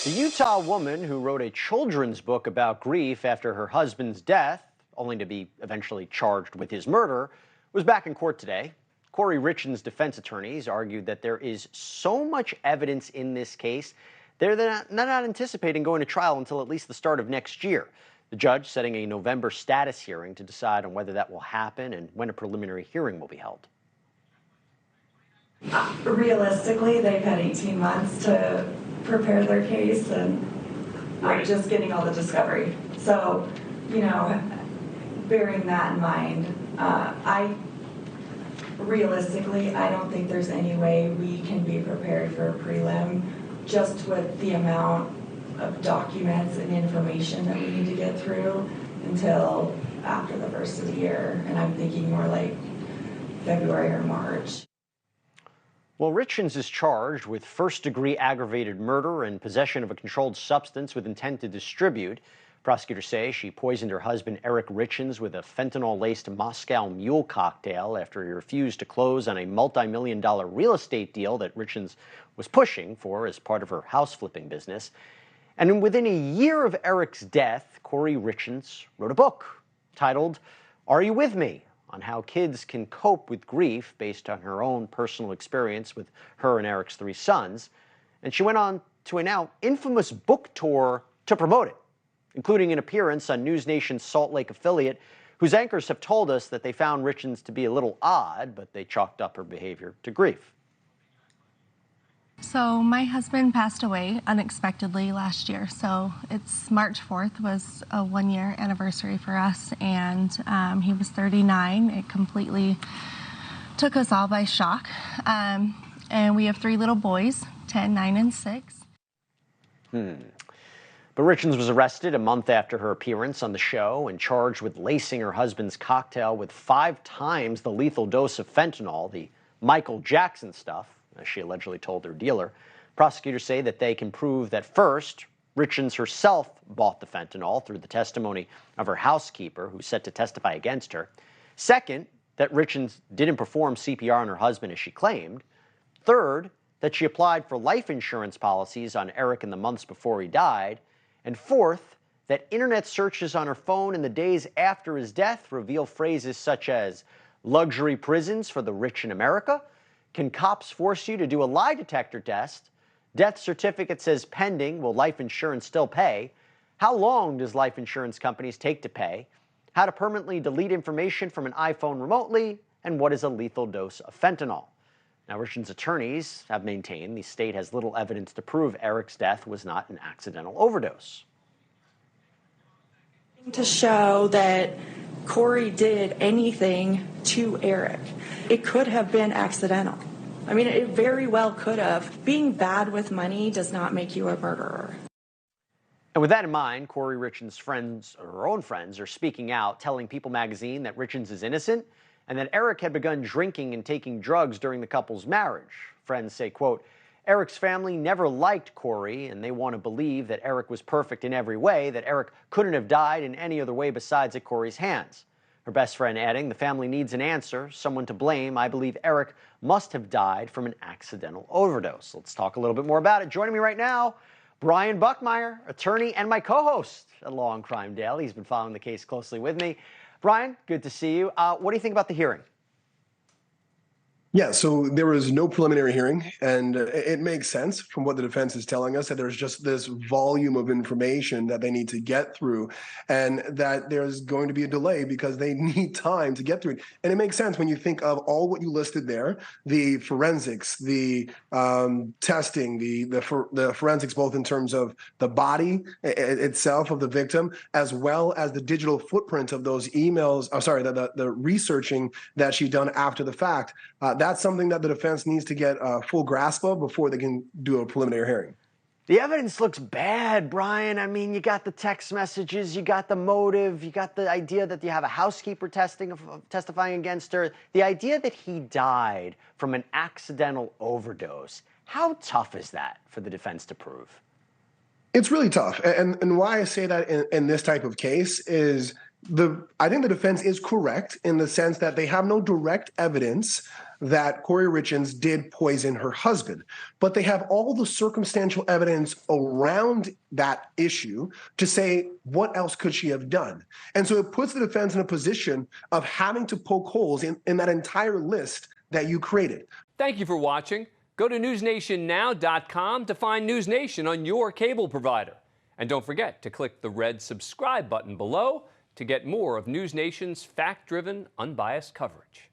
The Utah woman who wrote a children's book about grief after her husband's death, only to be eventually charged with his murder, was back in court today. Kouri Richins' defense attorneys argued that there is so much evidence in this case, they're not anticipating going to trial until at least the start of next year. The judge setting a November status hearing to decide on whether that will happen and when a preliminary hearing will be held. Realistically, they've had 18 months to prepare their case, and I'm just getting all the discovery. So, bearing that in mind, realistically, I don't think there's any way we can be prepared for a prelim just with the amount of documents and information that we need to get through until after the first of the year. And I'm thinking more like February or March. Well, Richins is charged with first-degree aggravated murder and possession of a controlled substance with intent to distribute. Prosecutors say she poisoned her husband, Eric Richins, with a fentanyl-laced Moscow Mule cocktail after he refused to close on a multi-million-dollar real estate deal that Richins was pushing for as part of her house-flipping business. And within a year of Eric's death, Kouri Richins wrote a book titled, "Are You With Me?" on how kids can cope with grief based on her own personal experience with her and Eric's 3 sons. And she went on to a now infamous book tour to promote it, including an appearance on NewsNation's Salt Lake affiliate, whose anchors have told us that they found Richins to be a little odd, but they chalked up her behavior to grief. So my husband passed away unexpectedly last year. So it's March 4th was a 1-year anniversary for us, and he was 39. It completely took us all by shock. And we have 3 little boys, 10, 9, and 6. But Richins was arrested a month after her appearance on the show and charged with lacing her husband's cocktail with 5 times the lethal dose of fentanyl, the Michael Jackson stuff, as she allegedly told her dealer. Prosecutors say that they can prove that first, Richins herself bought the fentanyl through the testimony of her housekeeper, who's set to testify against her. Second, that Richins didn't perform CPR on her husband as she claimed. Third, that she applied for life insurance policies on Eric in the months before he died. And fourth, that internet searches on her phone in the days after his death reveal phrases such as luxury prisons for the rich in America, can cops force you to do a lie detector test, death certificate says pending, will life insurance still pay, how long does life insurance companies take to pay, how to permanently delete information from an iPhone remotely, and what is a lethal dose of fentanyl. Now, Richins' attorneys have maintained the state has little evidence to prove Eric's death was not an accidental overdose. To show that Kouri did anything to Eric. It could have been accidental. I mean, it very well could have. Being bad with money does not make you a murderer. And with that in mind, Kouri Richins' friends, or her own friends, are speaking out, telling People magazine that Richins is innocent and that Eric had begun drinking and taking drugs during the couple's marriage. Friends say, quote, Eric's family never liked Kouri, and they want to believe that Eric was perfect in every way, that Eric couldn't have died in any other way besides at Kouri's hands. Her best friend adding, the family needs an answer, someone to blame. I believe Eric must have died from an accidental overdose. Let's talk a little bit more about it. Joining me right now, Brian Buckmire, attorney and my co-host at Law and Crime Daily. He's been following the case closely with me. Brian, good to see you. What do you think about the hearing? Yeah, so there was no preliminary hearing, and it makes sense from what the defense is telling us that there's just this volume of information that they need to get through, and that there's going to be a delay because they need time to get through it. And it makes sense when you think of all what you listed there, the forensics, the testing, the forensics, both in terms of the body itself of the victim, as well as the digital footprint of those emails, the researching that she'd done after the fact. That's something that the defense needs to get a full grasp of before they can do a preliminary hearing. The evidence looks bad, Brian. I mean, you got the text messages, you got the motive, you got the idea that you have a housekeeper testifying against her. The idea that he died from an accidental overdose. How tough is that for the defense to prove? It's really tough. And why I say that in this type of case is I think the defense is correct in the sense that they have no direct evidence that Kouri Richins did poison her husband, but they have all the circumstantial evidence around that issue to say, what else could she have done? And so it puts the defense in a position of having to poke holes in that entire list that you created. Thank you for watching. Go to newsnationnow.com to find NewsNation on your cable provider. And don't forget to click the red subscribe button below to get more of NewsNation's fact-driven, unbiased coverage.